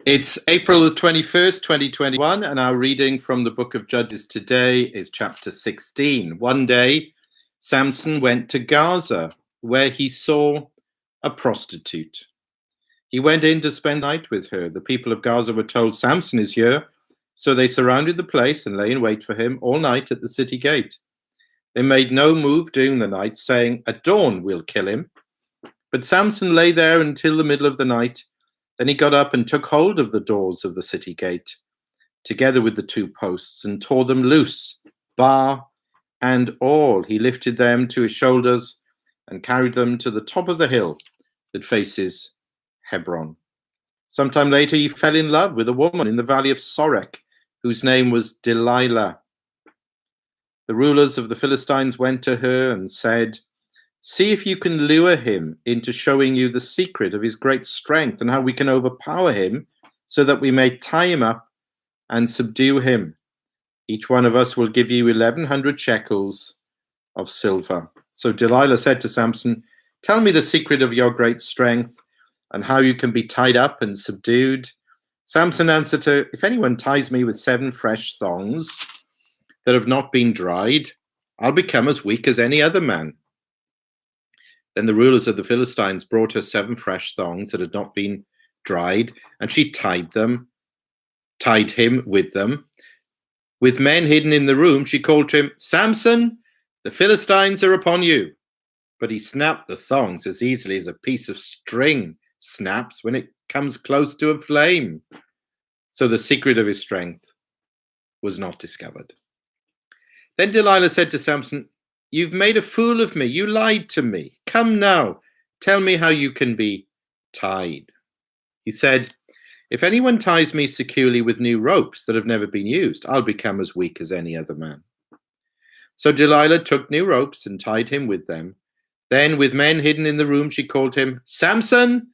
It's April the 21st, 2021, and our reading from the book of Judges today is chapter 16. One day, Samson went to Gaza, where he saw a prostitute. He went in to spend the night with her. The people of Gaza were told, "Samson is here." So they surrounded the place and lay in wait for him all night at the city gate. They made no move during the night, saying, "At dawn we'll kill him." But Samson lay there until the middle of the night. Then he got up and took hold of the doors of the city gate, together with the two posts, and tore them loose, bar and all. He lifted them to his shoulders and carried them to the top of the hill that faces Hebron. Sometime later, he fell in love with a woman in the valley of Sorek, whose name was Delilah. The rulers of the Philistines went to her and said, "See if you can lure him into showing you the secret of his great strength and how we can overpower him so that we may tie him up and subdue him. Each one of us will give you 1,100 shekels of silver." So Delilah said to Samson, "Tell me the secret of your great strength and how you can be tied up and subdued." Samson answered her, "If anyone ties me with 7 fresh thongs that have not been dried, I'll become as weak as any other man." Then the rulers of the Philistines brought her 7 fresh thongs that had not been dried, and she tied him with them. With men hidden in the room, she called to him, "Samson, the Philistines are upon you." But he snapped the thongs as easily as a piece of string snaps when it comes close to a flame. So the secret of his strength was not discovered. Then Delilah said to Samson, "You've made a fool of me. You lied to me. Come now, tell me how you can be tied." He said, "If anyone ties me securely with new ropes that have never been used, I'll become as weak as any other man." So Delilah took new ropes and tied him with them. Then, with men hidden in the room, she called him, "Samson,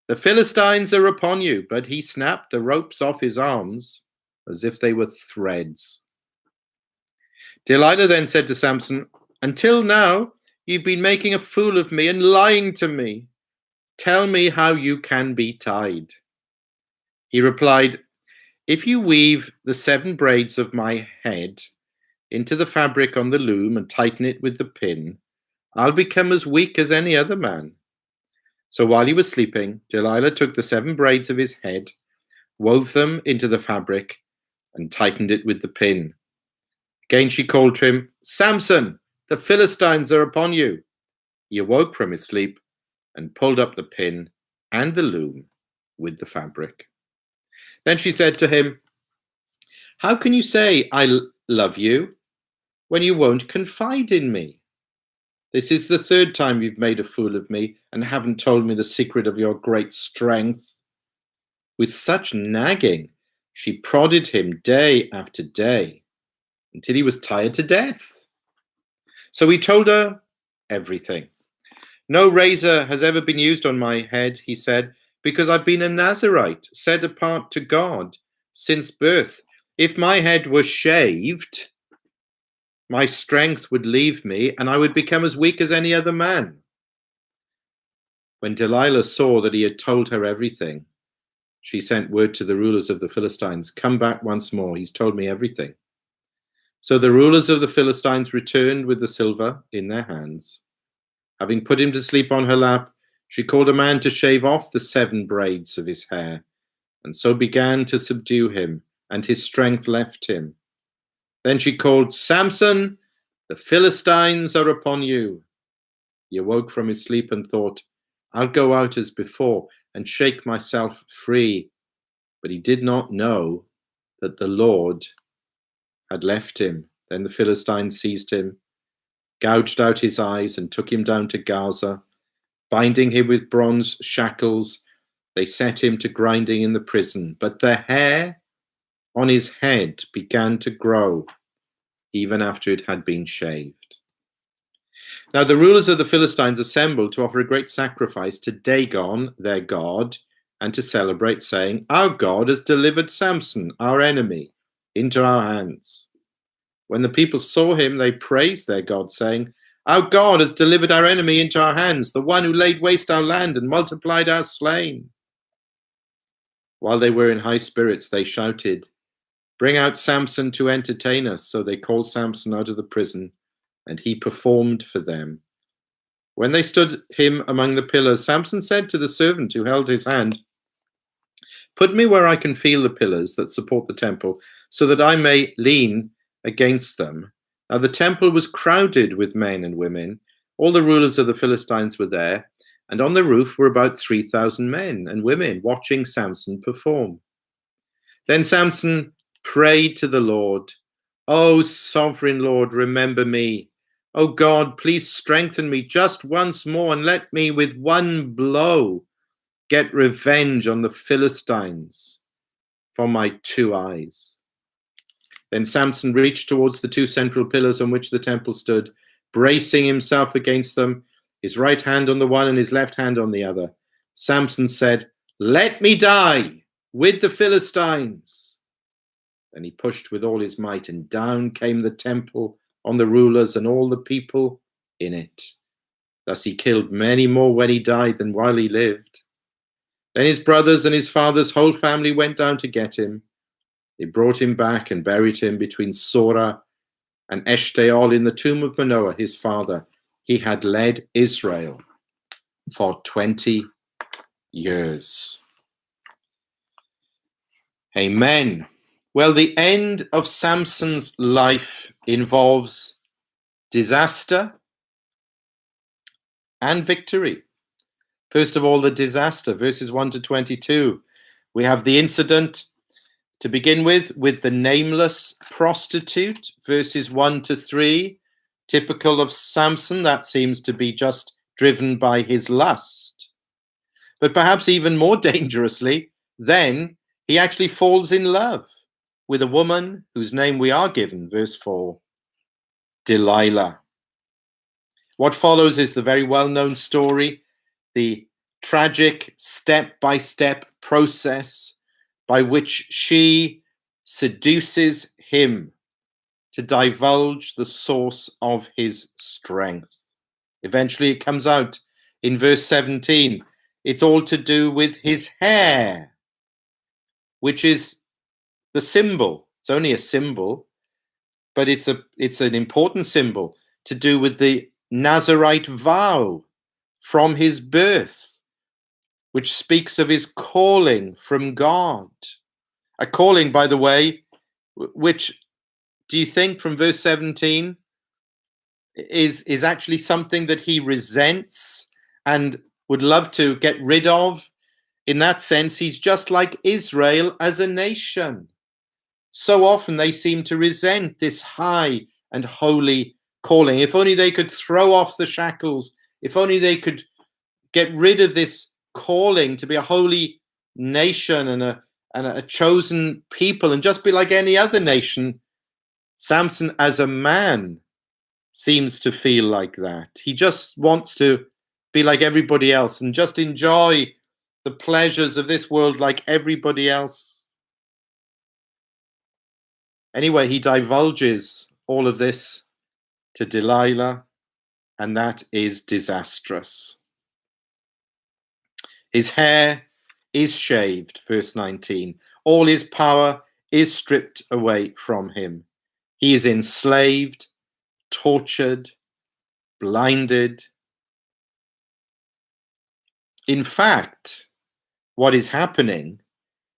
the Philistines are upon you." But he snapped the ropes off his arms as if they were threads. Delilah then said to Samson, "Until now, you've been making a fool of me and lying to me. Tell me how you can be tied." He replied, "If you weave the 7 braids of my head into the fabric on the loom and tighten it with the pin, I'll become as weak as any other man." So while he was sleeping, Delilah took the 7 braids of his head, wove them into the fabric, and tightened it with the pin. Again she called to him, "Samson, the Philistines are upon you." He awoke from his sleep and pulled up the pin and the loom with the fabric. Then she said to him, "How can you say I love you when you won't confide in me? This is the 3rd time you've made a fool of me and haven't told me the secret of your great strength." With such nagging, she prodded him day after day until he was tired to death. So he told her everything. "No razor has ever been used on my head," he said, "because I've been a Nazirite, set apart to God since birth. If my head was shaved, my strength would leave me and I would become as weak as any other man." When Delilah saw that he had told her everything, she sent word to the rulers of the Philistines, "Come back once more. He's told me everything." So the rulers of the Philistines returned with the silver in their hands. Having put him to sleep on her lap, she called a man to shave off the 7 braids of his hair, and so began to subdue him, and his strength left him. Then she called, "Samson, the Philistines are upon you." He awoke from his sleep and thought, "I'll go out as before and shake myself free." But he did not know that the Lord had left him. Then the Philistines seized him, gouged out his eyes, and took him down to Gaza. Binding him with bronze shackles, they set him to grinding in the prison. But the hair on his head began to grow, even after it had been shaved. Now the rulers of the Philistines assembled to offer a great sacrifice to Dagon, their god, and to celebrate, saying, "Our God has delivered Samson, our enemy, into our hands." When the people saw him, they praised their God, saying, "Our God has delivered our enemy into our hands, the one who laid waste our land and multiplied our slain." While they were in high spirits, they shouted, "Bring out Samson to entertain us." So they called Samson out of the prison, and he performed for them. When they stood him among the pillars, Samson said to the servant who held his hand, "Put me where I can feel the pillars that support the temple, so that I may lean against them." Now the temple was crowded with men and women. All the rulers of the Philistines were there, and on the roof were about 3,000 men and women watching Samson perform. Then Samson prayed to the Lord, "O sovereign Lord, remember me. O God, please strengthen me just once more and let me with one blow get revenge on the Philistines for my 2 eyes." Then Samson reached towards the 2 central pillars on which the temple stood, bracing himself against them, his right hand on the one and his left hand on the other. Samson said, "Let me die with the Philistines." Then he pushed with all his might, and down came the temple on the rulers and all the people in it. Thus he killed many more when he died than while he lived. Then his brothers and his father's whole family went down to get him. They brought him back and buried him between Sora and Eshtaol in the tomb of Manoah, his father. He had led Israel for 20 years. Amen. Well, the end of Samson's life involves disaster and victory. First of all, the disaster, verses 1 to 22. We have the incident to begin with the nameless prostitute, verses 1 to 3. Typical of Samson, that seems to be just driven by his lust. But perhaps even more dangerously, then he actually falls in love with a woman whose name we are given, verse 4, Delilah. What follows is the very well-known story, the tragic step-by-step process by which she seduces him to divulge the source of his strength. Eventually it comes out in verse 17. It's all to do with his hair, which is the symbol. It's only a symbol, but it's an important symbol to do with the Nazirite vow from his birth, which speaks of his calling from God. A calling, by the way, which, do you think from verse 17, is actually something that he resents and would love to get rid of? In that sense, he's just like Israel as a nation. So often they seem to resent this high and holy calling. If only they could throw off the shackles, if only they could get rid of this calling to be a holy nation and a chosen people and just be like any other nation. Samson as a man seems to feel like that. He just wants to be like everybody else and just enjoy the pleasures of this world like everybody else. Anyway, he divulges all of this to Delilah, and that is disastrous. His hair is shaved, verse 19. All his power is stripped away from him. He is enslaved, tortured, blinded. In fact, what is happening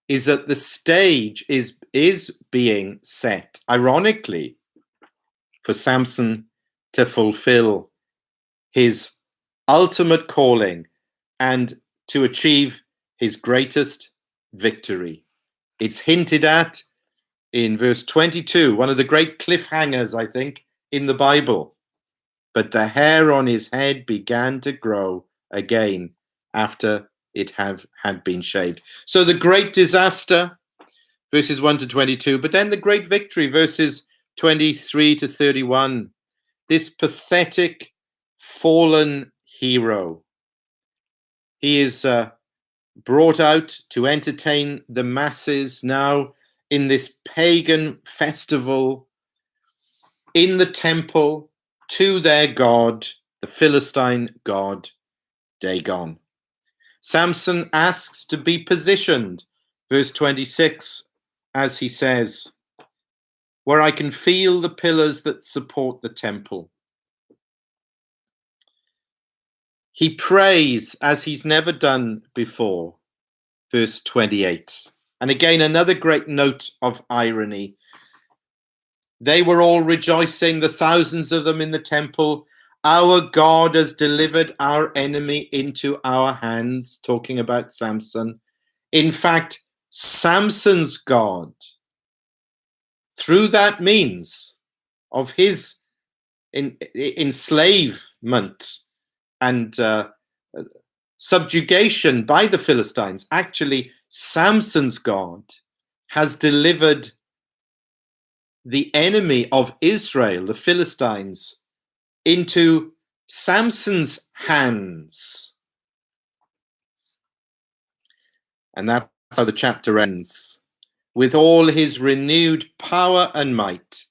is that the stage is being set, ironically, for Samson to fulfill his ultimate calling and to achieve his greatest victory. It's hinted at in verse 22, one of the great cliffhangers, I think, in the Bible. But the hair on his head began to grow again after it had been shaved. So the great disaster, verses 1 to 22, but then the great victory, verses 23 to 31. This pathetic, fallen hero. He is brought out to entertain the masses now in this pagan festival in the temple to their god, the Philistine god, Dagon. Samson asks to be positioned, Verse 26, as he says, where I can feel the pillars that support the temple. He prays as he's never done before. Verse 28. And again, another great note of irony. They were all rejoicing, the thousands of them in the temple. Our God has delivered our enemy into our hands, talking about Samson. In fact, Samson's God, through that means of his enslavement and subjugation by the Philistines, actually, Samson's God has delivered the enemy of Israel, the Philistines, into Samson's hands. And that's how the chapter ends. With all his renewed power and might,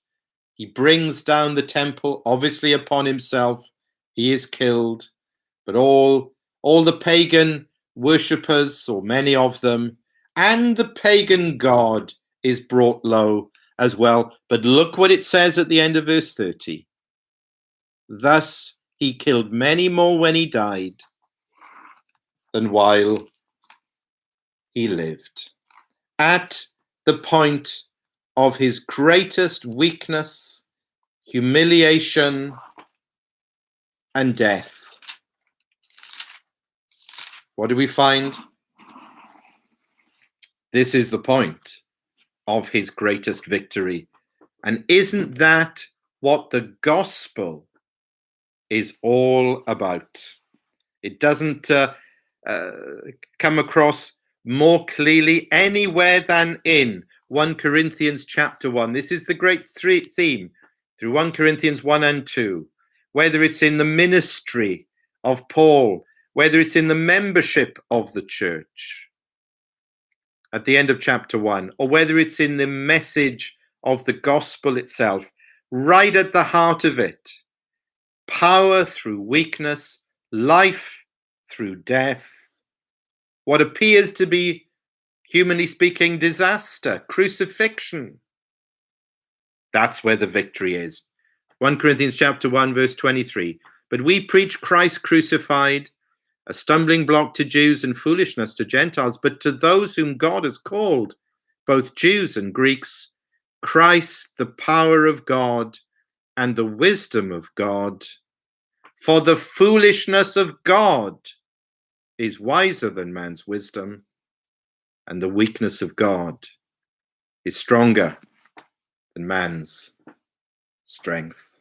he brings down the temple, obviously upon himself. He is killed, but all the pagan worshippers, or many of them, and the pagan god is brought low as well. But look what it says at the end of verse 30. Thus he killed many more when he died than while he lived. At the point of his greatest weakness, humiliation, and death. What do we find? This is the point of his greatest victory. And isn't that what the gospel is all about? It doesn't come across more clearly anywhere than in 1 Corinthians chapter 1. This is the great theme through 1 Corinthians 1 and 2. Whether it's in the ministry of Paul, whether it's in the membership of the church at the end of chapter 1, or whether it's in the message of the gospel itself, right at the heart of it, power through weakness, life through death, what appears to be, humanly speaking, disaster, crucifixion. That's where the victory is. 1 Corinthians chapter 1, verse 23. But we preach Christ crucified, a stumbling block to Jews and foolishness to Gentiles, but to those whom God has called, both Jews and Greeks, Christ, the power of God and the wisdom of God. For the foolishness of God is wiser than man's wisdom, and the weakness of God is stronger than man's strength.